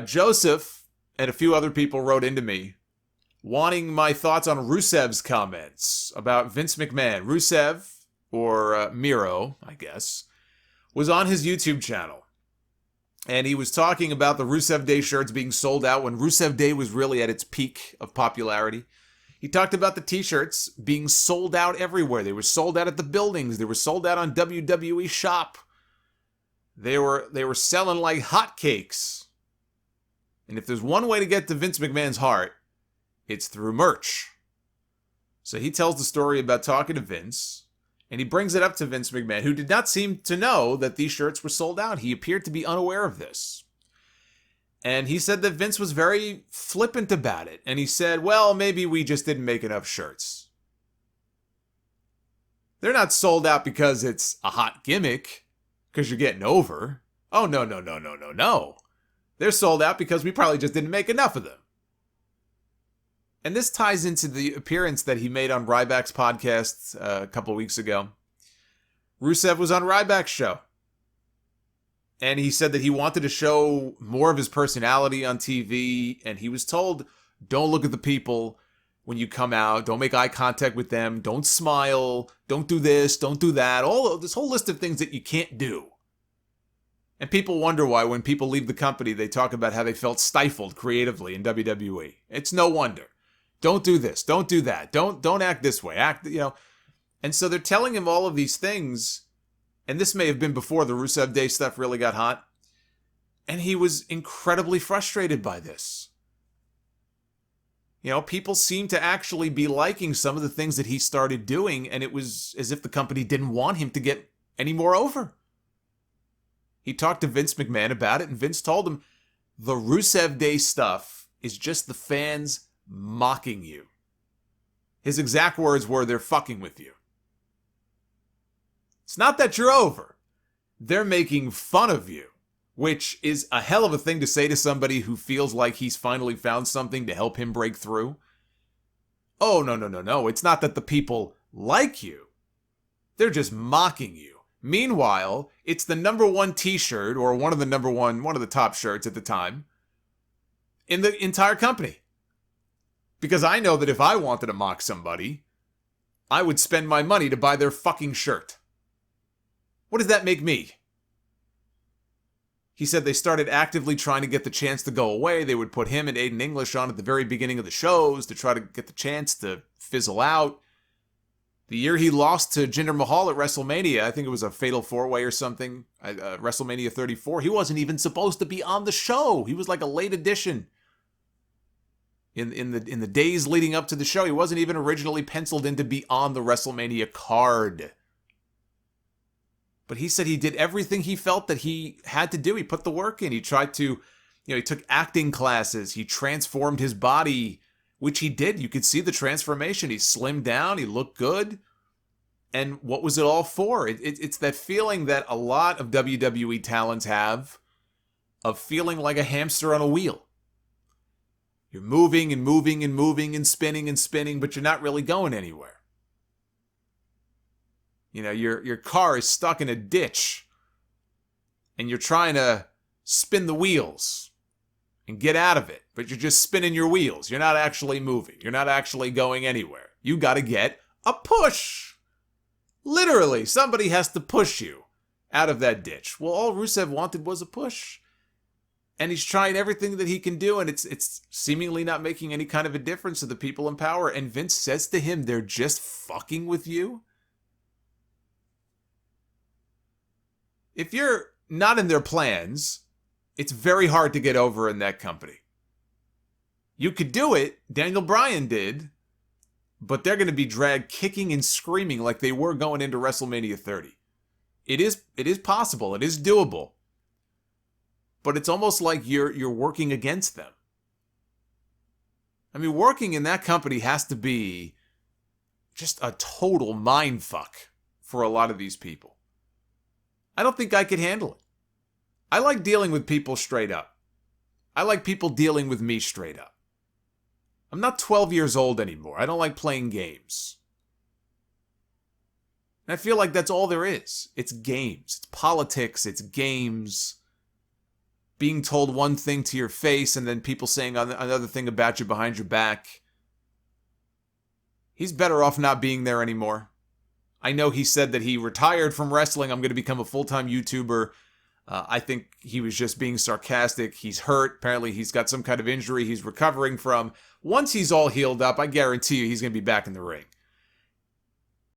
Joseph and a few other people wrote into me wanting my thoughts on Rusev's comments about Vince McMahon. Rusev, or Miro, I guess, was on his YouTube channel. And he was talking about the Rusev Day shirts being sold out when Rusev Day was really at its peak of popularity. He talked about the t-shirts being sold out everywhere. They were sold out at the buildings. They were sold out on WWE Shop. They were selling like hotcakes. And if there's one way to get to Vince McMahon's heart, it's through merch. So he tells the story about talking to Vince, and he brings it up to Vince McMahon, who did not seem to know that these shirts were sold out. He appeared to be unaware of this. And he said that Vince was very flippant about it. And he said, well, maybe we just didn't make enough shirts. They're not sold out because it's a hot gimmick, because you're getting over. Oh, no. They're sold out because we probably just didn't make enough of them. And this ties into the appearance that he made on Ryback's podcast a couple weeks ago. Rusev was on Ryback's show. And he said that he wanted to show more of his personality on TV. And he was told, don't look at the people when you come out. Don't make eye contact with them. Don't smile. Don't do this. Don't do that. All of this whole list of things that you can't do. And people wonder why when people leave the company, they talk about how they felt stifled creatively in WWE. It's no wonder. Don't do this. Don't do that. Don't act this way. And so they're telling him all of these things. And this may have been before the Rusev Day stuff really got hot. And he was incredibly frustrated by this. People seem to actually be liking some of the things that he started doing. And it was as if the company didn't want him to get any more over. He talked to Vince McMahon about it. And Vince told him the Rusev Day stuff is just the fans mocking you. His exact words were, they're fucking with you. It's not that you're over. They're making fun of you, which is a hell of a thing to say to somebody who feels like he's finally found something to help him break through. Oh, no. It's not that the people like you. They're just mocking you. Meanwhile, it's the number one t-shirt, or one of the top shirts at the time, in the entire company. Because I know that if I wanted to mock somebody, I would spend my money to buy their fucking shirt. What does that make me? He said they started actively trying to get the chance to go away. They would put him and Aiden English on at the very beginning of the shows to try to get the chance to fizzle out. The year he lost to Jinder Mahal at WrestleMania, I think it was a Fatal 4-Way or something, WrestleMania 34, he wasn't even supposed to be on the show. He was like a late addition. In the days leading up to the show, he wasn't even originally penciled in to be on the WrestleMania card. But he said he did everything he felt that he had to do. He put the work in. He tried to, he took acting classes. He transformed his body, which he did. You could see the transformation. He slimmed down. He looked good. And what was it all for? It's that feeling that a lot of WWE talents have of feeling like a hamster on a wheel. You're moving and moving and moving and spinning, but you're not really going anywhere. Your car is stuck in a ditch and you're trying to spin the wheels and get out of it, but you're just spinning your wheels. You're not actually moving. You're not actually going anywhere. You got to get a push. Literally, somebody has to push you out of that ditch. Well, all Rusev wanted was a push. And he's trying everything that he can do, and it's seemingly not making any kind of a difference to the people in power. And Vince says to him, they're just fucking with you? If you're not in their plans, it's very hard to get over in that company. You could do it, Daniel Bryan did, but they're going to be dragged kicking and screaming like they were going into WrestleMania 30. It is possible, it is doable. But it's almost like you're working against them. I mean, working in that company has to be just a total mindfuck for a lot of these people. I don't think I could handle it. I like dealing with people straight up. I like people dealing with me straight up. I'm not 12 years old anymore. I don't like playing games. And I feel like that's all there is. It's games. It's politics. It's games. being told one thing to your face and then people saying another thing about you behind your back. He's better off not being there anymore. I know he said that he retired from wrestling. I'm going to become a full-time YouTuber. I think he was just being sarcastic. He's hurt. Apparently, he's got some kind of injury he's recovering from. Once he's all healed up, I guarantee you he's going to be back in the ring.